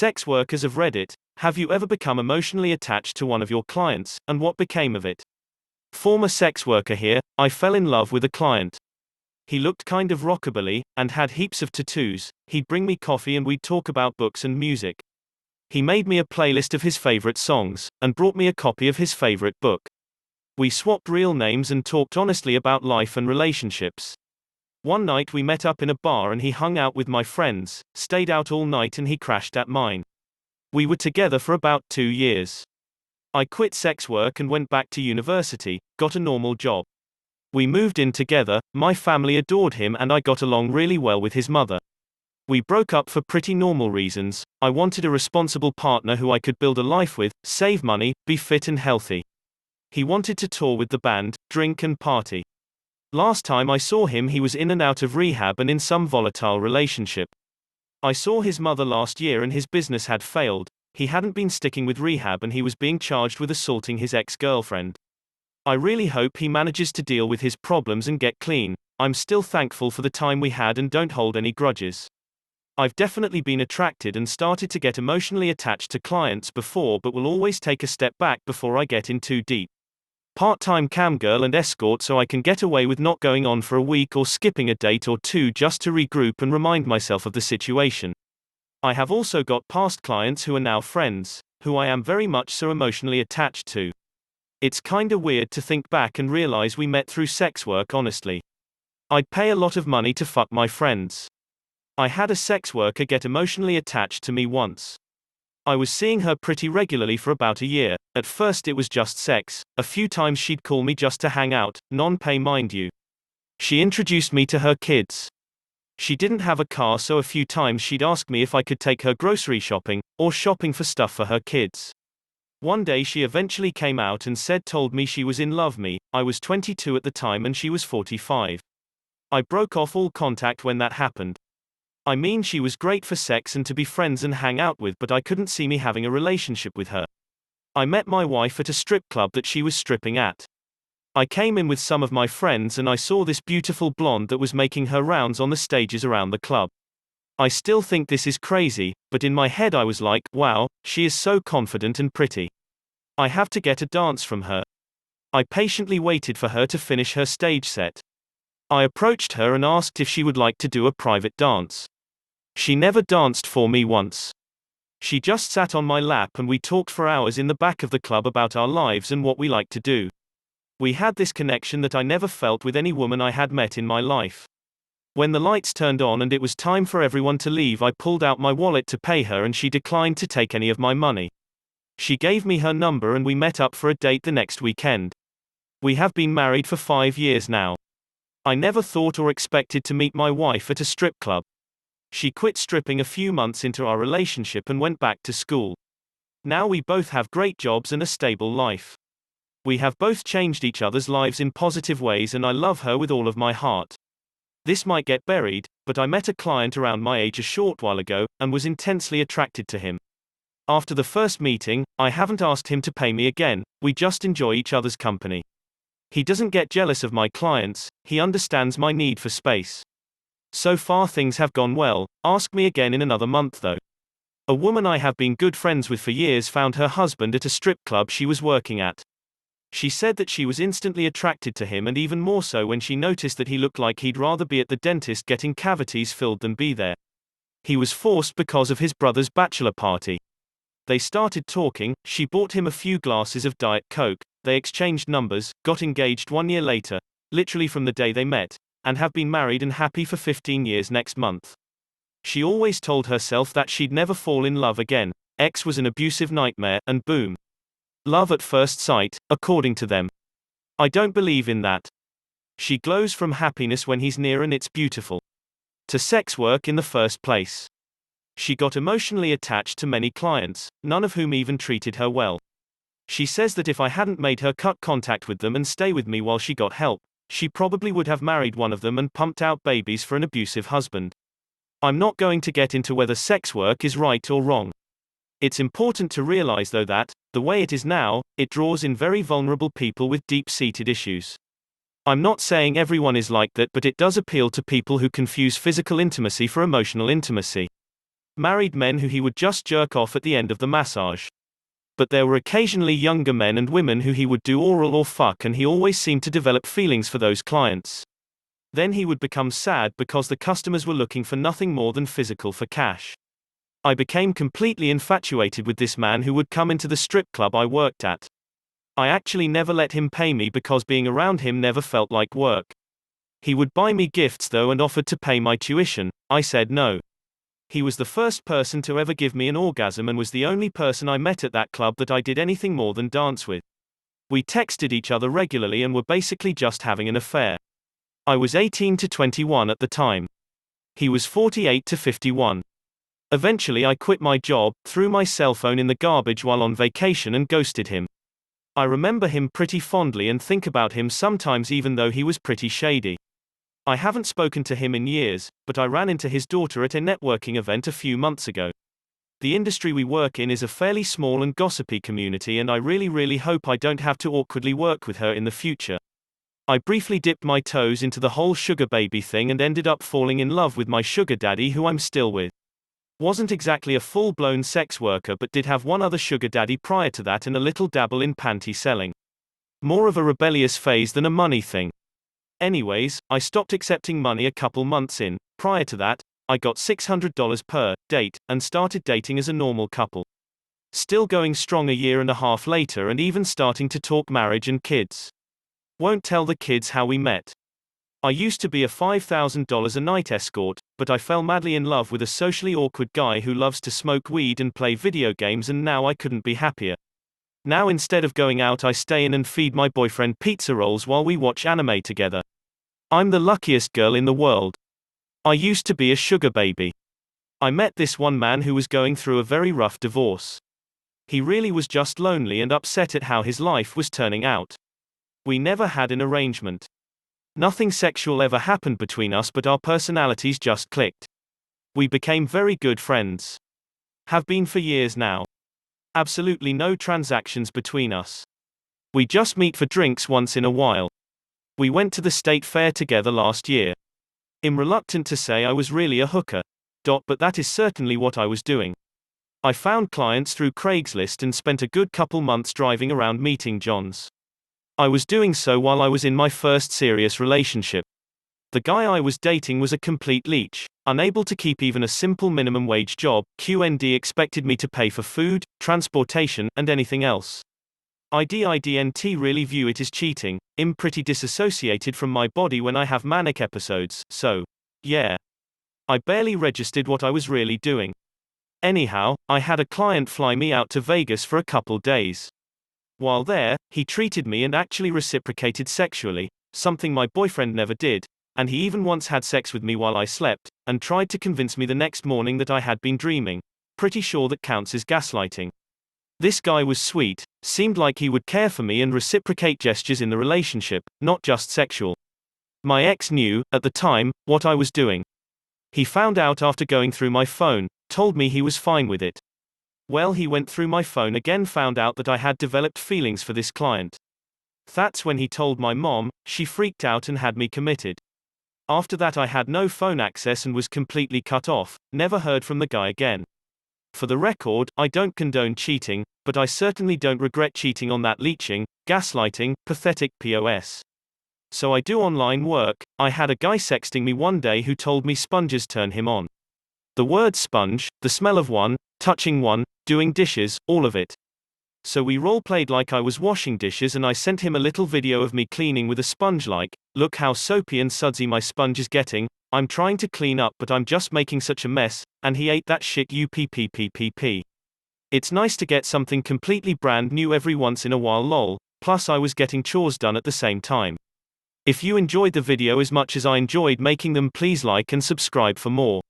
Sex workers of Reddit, have you ever become emotionally attached to one of your clients, and what became of it? Former sex worker here, I fell in love with a client. He looked kind of rockabilly, and had heaps of tattoos. He'd bring me coffee and we'd talk about books and music. He made me a playlist of his favorite songs, and brought me a copy of his favorite book. We swapped real names and talked honestly about life and relationships. One night we met up in a bar and he hung out with my friends, stayed out all night and he crashed at mine. We were together for about 2 years. I quit sex work and went back to university, got a normal job. We moved in together, my family adored him and I got along really well with his mother. We broke up for pretty normal reasons. I wanted a responsible partner who I could build a life with, save money, be fit and healthy. He wanted to tour with the band, drink and party. Last time I saw him he was in and out of rehab and in some volatile relationship. I saw his mother last year and his business had failed. He hadn't been sticking with rehab and he was being charged with assaulting his ex-girlfriend. I really hope he manages to deal with his problems and get clean. I'm still thankful for the time we had and don't hold any grudges. I've definitely been attracted and started to get emotionally attached to clients before but will always take a step back before I get in too deep. Part-time camgirl and escort so I can get away with not going on for a week or skipping a date or two just to regroup and remind myself of the situation. I have also got past clients who are now friends, who I am very much so emotionally attached to. It's kinda weird to think back and realize we met through sex work honestly. I'd pay a lot of money to fuck my friends. I had a sex worker get emotionally attached to me once. I was seeing her pretty regularly for about a year. At first it was just sex, a few times she'd call me just to hang out, non-pay mind you. She introduced me to her kids. She didn't have a car so a few times she'd ask me if I could take her grocery shopping, or shopping for stuff for her kids. One day she eventually came out and told me she was in love me. I was 22 at the time and she was 45. I broke off all contact when that happened. I mean she was great for sex and to be friends and hang out with but I couldn't see me having a relationship with her. I met my wife at a strip club that she was stripping at. I came in with some of my friends and I saw this beautiful blonde that was making her rounds on the stages around the club. I still think this is crazy, but in my head I was like, wow, she is so confident and pretty. I have to get a dance from her. I patiently waited for her to finish her stage set. I approached her and asked if she would like to do a private dance. She never danced for me once. She just sat on my lap and we talked for hours in the back of the club about our lives and what we like to do. We had this connection that I never felt with any woman I had met in my life. When the lights turned on and it was time for everyone to leave, I pulled out my wallet to pay her and she declined to take any of my money. She gave me her number and we met up for a date the next weekend. We have been married for 5 years now. I never thought or expected to meet my wife at a strip club. She quit stripping a few months into our relationship and went back to school. Now we both have great jobs and a stable life. We have both changed each other's lives in positive ways and I love her with all of my heart. This might get buried, but I met a client around my age a short while ago, and was intensely attracted to him. After the first meeting, I haven't asked him to pay me again, we just enjoy each other's company. He doesn't get jealous of my clients, he understands my need for space. So far things have gone well, ask me again in another month though. A woman I have been good friends with for years found her husband at a strip club she was working at. She said that she was instantly attracted to him and even more so when she noticed that he looked like he'd rather be at the dentist getting cavities filled than be there. He was forced because of his brother's bachelor party. They started talking, she bought him a few glasses of Diet Coke, they exchanged numbers, got engaged 1 year later, literally from the day they met, and have been married and happy for 15 years next month. She always told herself that she'd never fall in love again. Ex was an abusive nightmare, and boom. Love at first sight, according to them. I don't believe in that. She glows from happiness when he's near and it's beautiful. To sex work in the first place. She got emotionally attached to many clients, none of whom even treated her well. She says that if I hadn't made her cut contact with them and stay with me while she got help, she probably would have married one of them and pumped out babies for an abusive husband. I'm not going to get into whether sex work is right or wrong. It's important to realize though that, the way it is now, it draws in very vulnerable people with deep-seated issues. I'm not saying everyone is like that, but it does appeal to people who confuse physical intimacy for emotional intimacy. married men who he would just jerk off at the end of the massage. But there were occasionally younger men and women who he would do oral or fuck, and he always seemed to develop feelings for those clients. Then he would become sad because the customers were looking for nothing more than physical for cash. I became completely infatuated with this man who would come into the strip club I worked at. I actually never let him pay me because being around him never felt like work. He would buy me gifts though and offered to pay my tuition. I said no. He was the first person to ever give me an orgasm and was the only person I met at that club that I did anything more than dance with. We texted each other regularly and were basically just having an affair. I was 18 to 21 at the time. He was 48 to 51. Eventually I quit my job, threw my cell phone in the garbage while on vacation and ghosted him. I remember him pretty fondly and think about him sometimes even though he was pretty shady. I haven't spoken to him in years, but I ran into his daughter at a networking event a few months ago. The industry we work in is a fairly small and gossipy community, and I really hope I don't have to awkwardly work with her in the future. I briefly dipped my toes into the whole sugar baby thing and ended up falling in love with my sugar daddy, who I'm still with. Wasn't exactly a full-blown sex worker, but did have one other sugar daddy prior to that and a little dabble in panty selling. More of a rebellious phase than a money thing. Anyways, I stopped accepting money a couple months in. Prior to that, I got $600 per date and started dating as a normal couple. Still going strong a year and a half later and even starting to talk marriage and kids. Won't tell the kids how we met. I used to be a $5,000 a night escort, but I fell madly in love with a socially awkward guy who loves to smoke weed and play video games, and now I couldn't be happier. Now instead of going out I stay in and feed my boyfriend pizza rolls while we watch anime together. I'm the luckiest girl in the world. I used to be a sugar baby. I met this one man who was going through a very rough divorce. He really was just lonely and upset at how his life was turning out. We never had an arrangement. Nothing sexual ever happened between us, but our personalities just clicked. We became very good friends. Have been for years now. Absolutely no transactions between us. We just meet for drinks once in a while. We went to the state fair together last year. I'm reluctant to say I was really a hooker. But that is certainly what I was doing. I found clients through Craigslist and spent a good couple months driving around meeting Johns. I was doing so while I was in my first serious relationship. The guy I was dating was a complete leech. Unable to keep even a simple minimum wage job, QND expected me to pay for food, transportation, and anything else. I didn't really view it as cheating. I'm pretty disassociated from my body when I have manic episodes, so, yeah. I barely registered what I was really doing. Anyhow, I had a client fly me out to Vegas for a couple days. While there, he treated me and actually reciprocated sexually, something my boyfriend never did, and he even once had sex with me while I slept, and tried to convince me the next morning that I had been dreaming. Pretty sure that counts as gaslighting. This guy was sweet, seemed like he would care for me and reciprocate gestures in the relationship, not just sexual. My ex knew, at the time, what I was doing. He found out after going through my phone, told me he was fine with it. Well, he went through my phone again, found out that I had developed feelings for this client. That's when he told my mom. She freaked out and had me committed. After that I had no phone access and was completely cut off, never heard from the guy again. For the record, I don't condone cheating, but I certainly don't regret cheating on that leeching, gaslighting, pathetic POS. So I do online work. I had a guy sexting me one day who told me sponges turn him on. The word sponge, the smell of one, touching one, doing dishes, all of it. So we role-played like I was washing dishes and I sent him a little video of me cleaning with a sponge, like, look how soapy and sudsy my sponge is getting, I'm trying to clean up but I'm just making such a mess, and he ate that shit upppppp. It's nice to get something completely brand new every once in a while lol, plus I was getting chores done at the same time. If you enjoyed the video as much as I enjoyed making them, please like and subscribe for more.